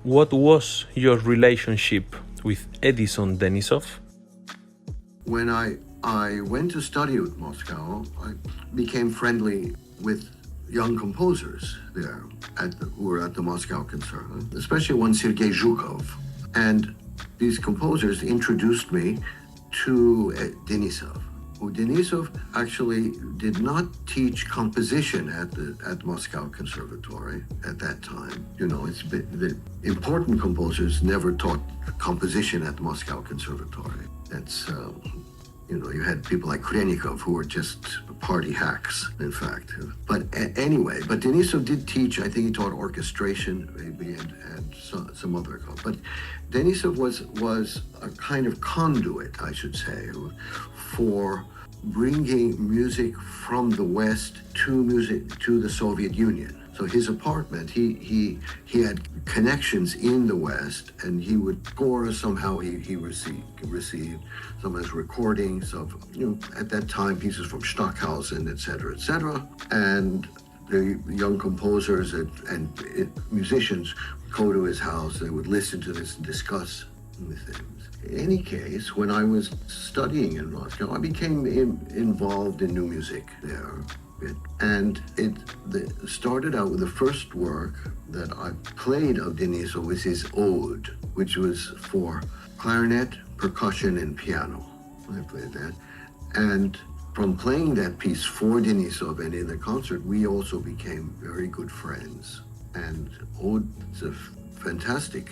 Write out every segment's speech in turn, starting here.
What was your relationship with Edison Denisov? When I went to study at Moscow, I became friendly with young composers there who were at the Moscow Conservatoire, especially one Sergei Zhukov. And these composers introduced me to Denisov, who Denisov actually did not teach composition at Moscow Conservatory at that time. You know, the important composers never taught composition at the Moscow Conservatory. That's you had people like Khrennikov who were just party hacks, in fact. But anyway, Denisov did teach. I think he taught orchestration, maybe, and some other. But Denisov was a kind of conduit, I should say, for bringing music from the West to the Soviet Union. So his apartment, he had connections in the West, and he would score somehow. He received some of his recordings of, at that time, pieces from Stockhausen, etc., etc. And the young composers and musicians would go to his house. They would listen to this and discuss the things. In any case, when I was studying in Moscow, I became involved in new music there. And it started out with the first work that I played of Denisov was his ode, which was for clarinet, percussion, and piano. I played that. And from playing that piece for Denisov and in the concert, we also became very good friends. And ode is a fantastic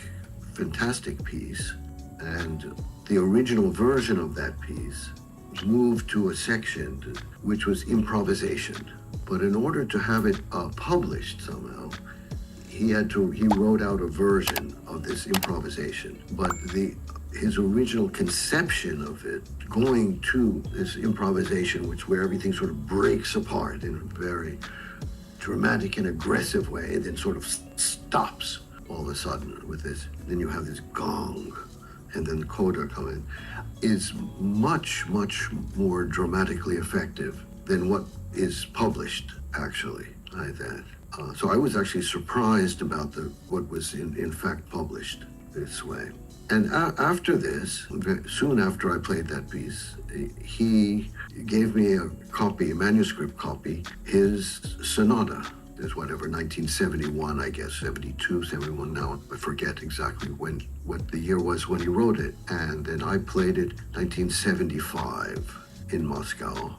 piece. And the original version of that piece moved to a section which was improvisation. But in order to have it published somehow, he wrote out a version of this improvisation. But his original conception of it, going to this improvisation, where everything sort of breaks apart in a very dramatic and aggressive way, and then sort of stops all of a sudden with this. Then you have this gong, and then the coda come in, is much, much more dramatically effective than what is published, actually, like that. So I was actually surprised about what was in fact published this way. And after this, soon after I played that piece, he gave me a manuscript copy, his sonata. There's 1971, I guess, 72, 71, now I forget exactly what the year was when he wrote it. And then I played it 1975 in Moscow,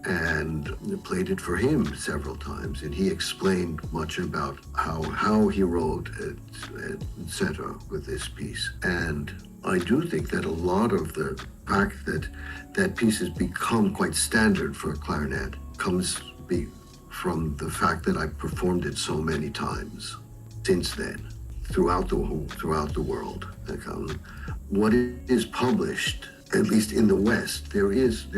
and played it for him several times. And he explained much about how he wrote, etc. with this piece. And I do think that a lot of the fact that piece has become quite standard for clarinet comes from the fact that I've performed it so many times since then, throughout the world. What is published, at least in the West, there was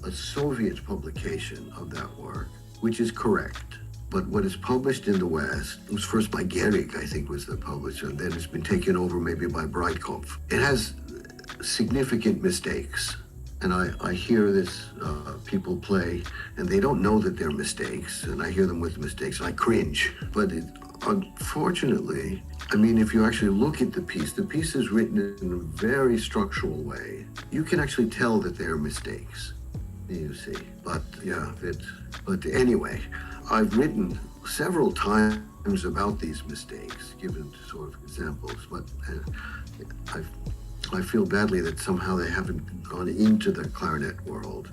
a Soviet publication of that work, which is correct. But what is published in the West, it was first by Gehrig, I think, was the publisher, and then it's been taken over maybe by Breitkopf. It has significant mistakes. And I hear this, people play, and they don't know that they're mistakes, and I hear them with mistakes, and I cringe. But unfortunately, if you actually look at the piece is written in a very structural way. You can actually tell that they're mistakes, you see. But anyway, I've written several times about these mistakes, given sort of examples, but I feel badly that somehow they haven't gone into the clarinet world.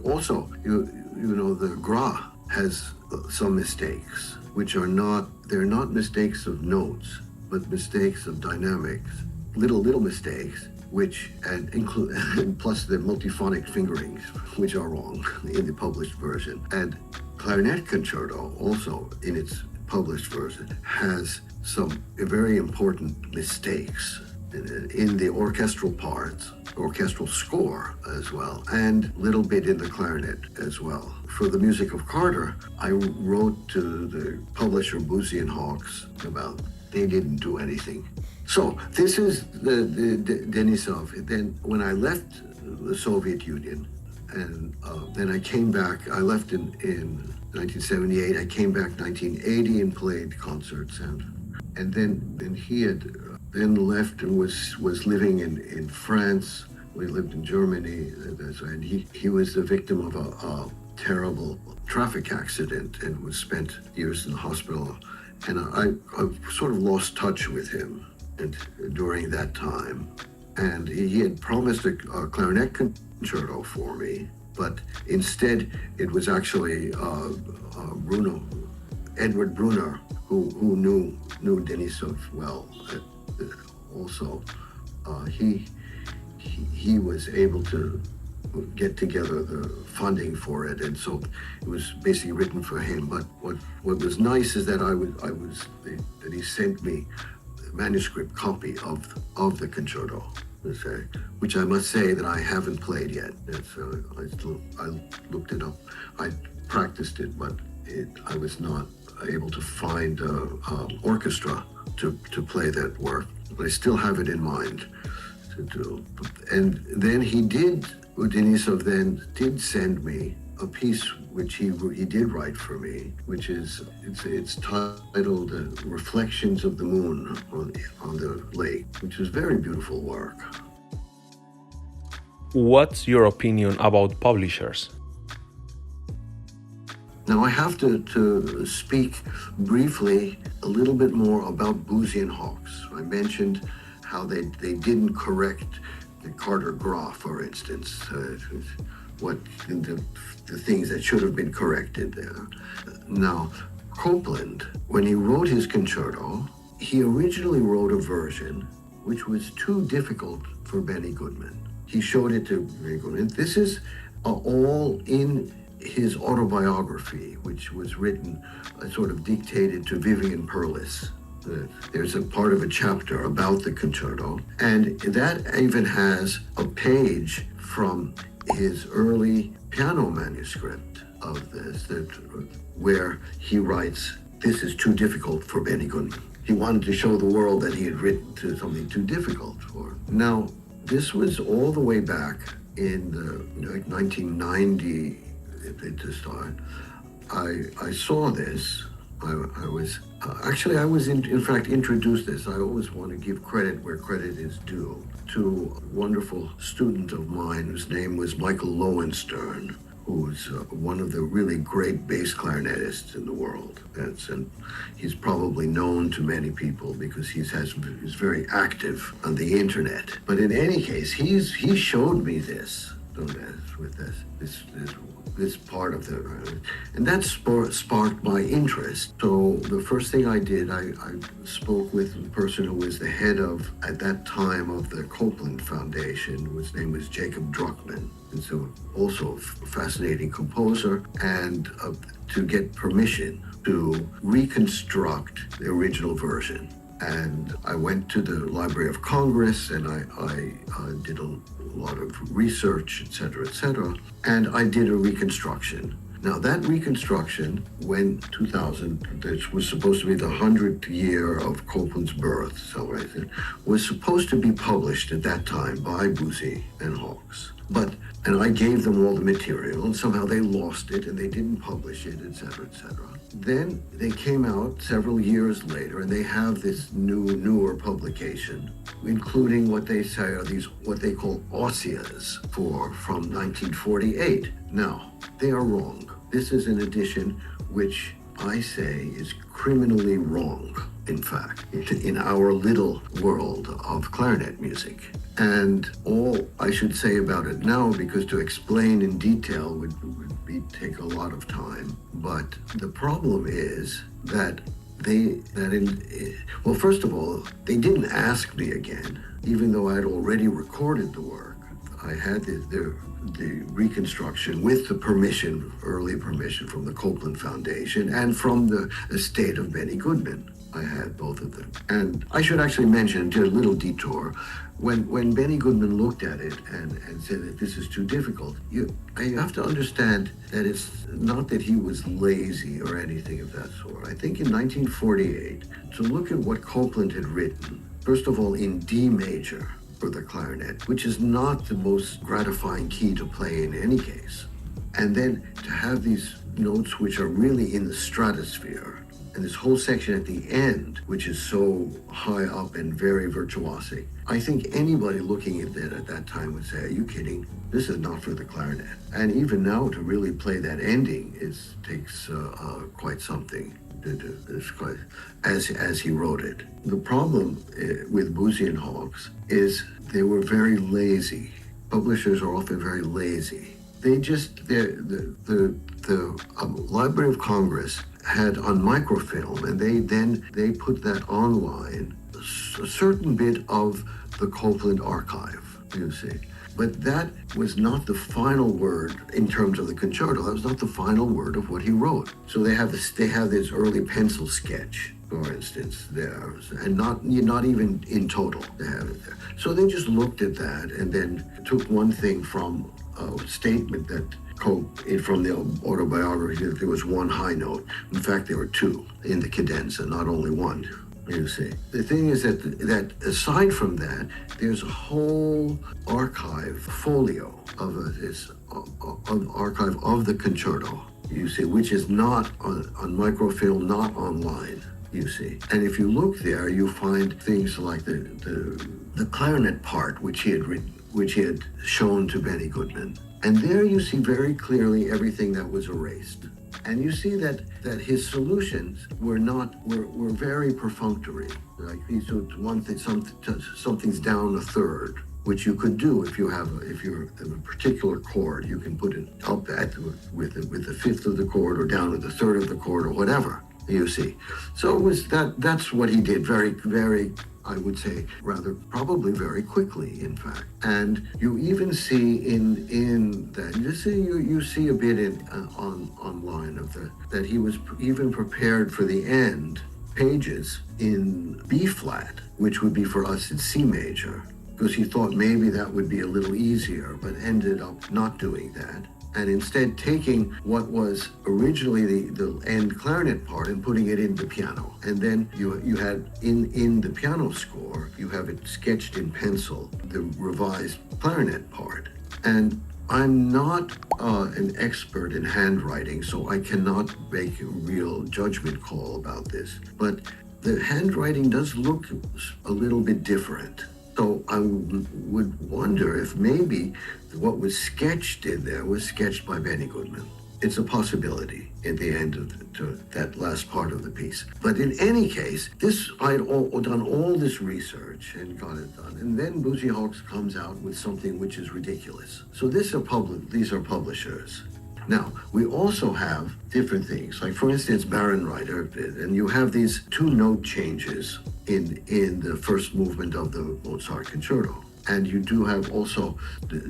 Also, the Gra has some mistakes, which they're not mistakes of notes, but mistakes of dynamics, little mistakes, which include, plus the multiphonic fingerings, which are wrong in the published version. And Clarinet Concerto, also in its published version, has some very important mistakes in the orchestral parts, orchestral score as well, and a little bit in the clarinet as well. For the music of Carter, I wrote to the publisher Boosey and Hawkes about they didn't do anything. So this is the Denisov. Then when I left the Soviet Union, and then I came back, I left in 1978, I came back 1980 and played concerts, and then he had then left and was living in France. We lived in Germany, and he was the victim of a terrible traffic accident and was spent years in the hospital. And I sort of lost touch with him during that time. And he had promised a clarinet concerto for me, but instead it was actually Edward Brunner, who knew Denisov well. Also, he was able to get together the funding for it, and so it was basically written for him. But what was nice is that that he sent me a manuscript copy of the concerto, which I must say that I haven't played yet. I looked it up. I practiced it, but I was not able to find an orchestra to play that work. But I still have it in mind to do. And then Denisov then did send me a piece which he did write for me, which is it's titled "Reflections of the Moon on the Lake," which is very beautiful work. What's your opinion about publishers? Now I have to speak briefly a little bit more about Boosey and Hawkes. I mentioned how they didn't correct the Carter Graph, for instance, the things that should have been corrected there. Now, Copland, when he wrote his concerto, he originally wrote a version which was too difficult for Benny Goodman. He showed it to Benny Goodman. This is all in his autobiography, which was written, sort of dictated to Vivian Perlis. There's a part of a chapter about the concerto, and that even has a page from his early piano manuscript of this, where he writes, "This is too difficult for Benny Goodman." He wanted to show the world that he had written something too difficult for. Now, this was all the way back in 1990 to start. I saw this. I was in fact introduced this. I always want to give credit where credit is due to a wonderful student of mine whose name was Michael Lowenstern, who's one of the really great bass clarinetists in the world. And he's probably known to many people because he's very active on the internet. But in any case, he showed me this. With this part of and that sparked my interest. So the first thing I did, I spoke with the person who was the head of, at that time, of the Copland Foundation, whose name was Jacob Druckmann, and so also a fascinating composer, and to get permission to reconstruct the original version. And I went to the Library of Congress, and I did a lot of research, et cetera, and I did a reconstruction. Now that reconstruction, when 2000, this was supposed to be the 100th year of Copland's birth, was supposed to be published at that time by Boosey and Hawkes. And I gave them all the material, and somehow they lost it, and they didn't publish it, et cetera, et cetera. Then they came out several years later, and they have this newer publication, including what they say are what they call osias from 1948. Now, they are wrong. This is an edition which I say is criminally wrong, in fact, in our little world of clarinet music. And all I should say about it now, because to explain in detail would take a lot of time, but the problem is that first of all, they didn't ask me again, even though I had already recorded the work. I had the reconstruction with the early permission from the Copland Foundation and from the estate of Benny Goodman. I had both of them. And I should actually mention, just a little detour, when Benny Goodman looked at it and said that this is too difficult, you have to understand that it's not that he was lazy or anything of that sort. I think in 1948, to look at what Copland had written, first of all in D major for the clarinet, which is not the most gratifying key to play in any case, and then to have these notes which are really in the stratosphere, and this whole section at the end, which is so high up and very virtuosic. I think anybody looking at it at that time would say, "Are you kidding? This is not for the clarinet." And even now, to really play that ending takes quite something. It's quite, as he wrote it. The problem with Boosey and Hawkes is they were very lazy. Publishers are often very lazy. They just the Library of Congress had on microfilm, and they put that online, a certain bit of the Copland archive, you see. But that was not the final word in terms of the concerto. That was not the final word of what he wrote. So they have this early pencil sketch, for instance, there, and not even in total they have it there. So they just looked at that and then took one thing from a statement that from the autobiography, that there was one high note. In fact, there were two in the cadenza, not only one. You see, the thing is that aside from that, there's a whole archive folio of this archive of the concerto. You see, which is not on microfilm, not online. You see, and if you look there, you find things like the clarinet part, which he had shown to Benny Goodman, and there you see very clearly everything that was erased. And you see that his solutions were very perfunctory. Like these one thing, something's down a third, which you could do if you're in a particular chord. You can put it up with the fifth of the chord, or down at the third of the chord, or whatever. You see, so it was that's what he did very, very, I would say, rather probably very quickly, in fact. And you even see in that, you see a bit online of that he was even prepared for the end pages in B flat, which would be for us in C major, because he thought maybe that would be a little easier, but ended up not doing that. And instead taking what was originally the end clarinet part and putting it into piano. And then you had in the piano score, you have it sketched in pencil, the revised clarinet part. And I'm not an expert in handwriting, so I cannot make a real judgment call about this. But the handwriting does look a little bit different. So I would wonder if maybe what was sketched in there was sketched by Benny Goodman. It's a possibility at the end of that last part of the piece. But in any case, I'd done all this research and got it done. And then Boosey Hawkes comes out with something which is ridiculous. So these are publishers. Now, we also have different things, like for instance, Barenreiter, and you have these two note changes in the first movement of the Mozart concerto. And you do have also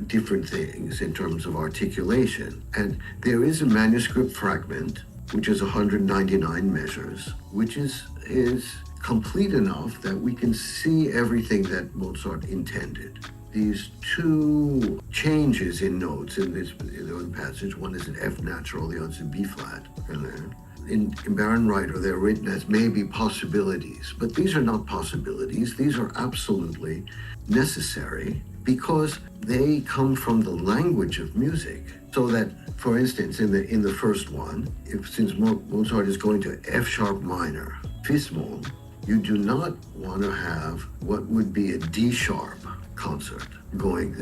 different things in terms of articulation. And there is a manuscript fragment, which is 199 measures, which is complete enough that we can see everything that Mozart intended. These two changes in notes in this passage, one is an F natural, the other is a B flat. In Barenreiter, they're written as maybe possibilities, but these are not possibilities. These are absolutely necessary because they come from the language of music. So that, for instance, in the first one, since Mozart is going to F sharp minor, fis-moll, you do not want to have what would be a D sharp concert going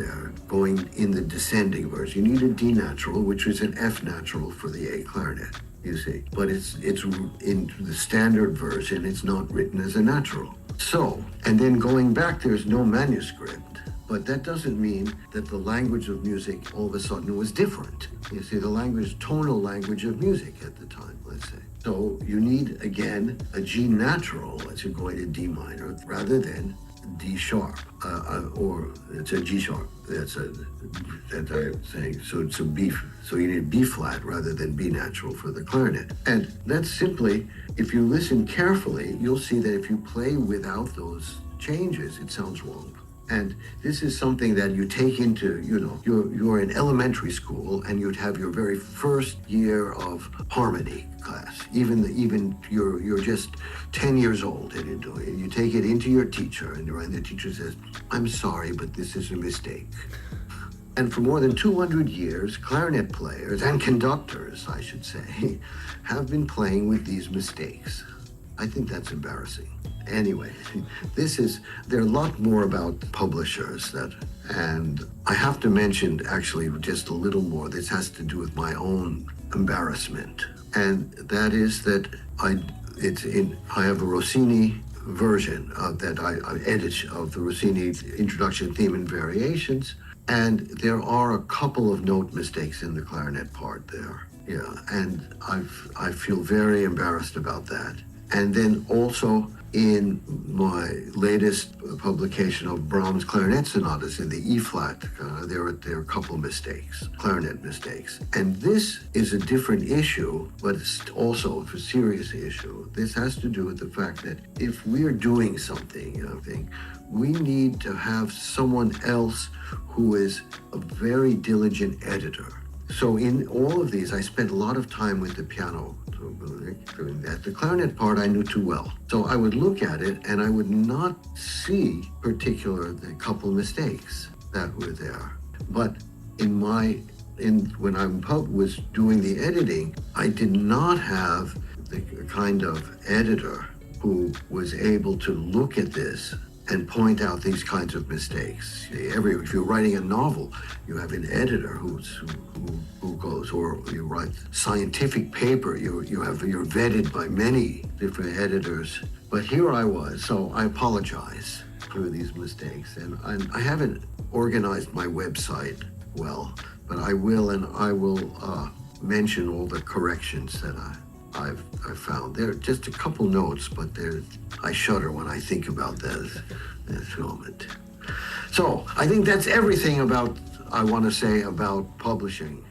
in the descending verse. You need a D natural, which is an F natural for the A clarinet, you see. But it's in the standard version, it's not written as a natural. So, and then going back, there's no manuscript, but that doesn't mean that the language of music all of a sudden was different. You see, the tonal language of music at the time, let's say. So you need, again, a G natural as you're going to D minor rather than D sharp, or it's a G sharp. That's I'm saying. So it's a B. So you need B flat rather than B natural for the clarinet. And that's simply, if you listen carefully, you'll see that if you play without those changes, it sounds wrong. And this is something that you take into, you're in elementary school and you'd have your very first year of harmony class. Even you're just 10 years old and you're doing it. You take it into your teacher and the teacher says, "I'm sorry, but this is a mistake." And for more than 200 years, clarinet players and conductors, I should say, have been playing with these mistakes. I think that's embarrassing. Anyway, there are a lot more about publishers and I have to mention actually just a little more. This has to do with my own embarrassment. And that is that I have a Rossini version that I edit of the Rossini introduction, theme, and variations. And there are a couple of note mistakes in the clarinet part there. Yeah, and I feel very embarrassed about that. And then also in my latest publication of Brahms clarinet sonatas in the E-flat, there are a couple mistakes, clarinet mistakes. And this is a different issue, but it's also a serious issue. This has to do with the fact that if we're doing something, we need to have someone else who is a very diligent editor. So in all of these, I spent a lot of time with the piano doing that. The clarinet part I knew too well. So I would look at it and I would not see the couple mistakes that were there. But when I was doing the editing, I did not have the kind of editor who was able to look at this and point out these kinds of mistakes. If you're writing a novel, you have an editor who goes, or you write scientific paper, you're vetted by many different editors. But here I was, so I apologize for these mistakes, and I haven't organized my website well, but I will mention all the corrections that I've found. There are just a couple notes, but I shudder when I think about this moment. So I think that's everything I want to say about publishing.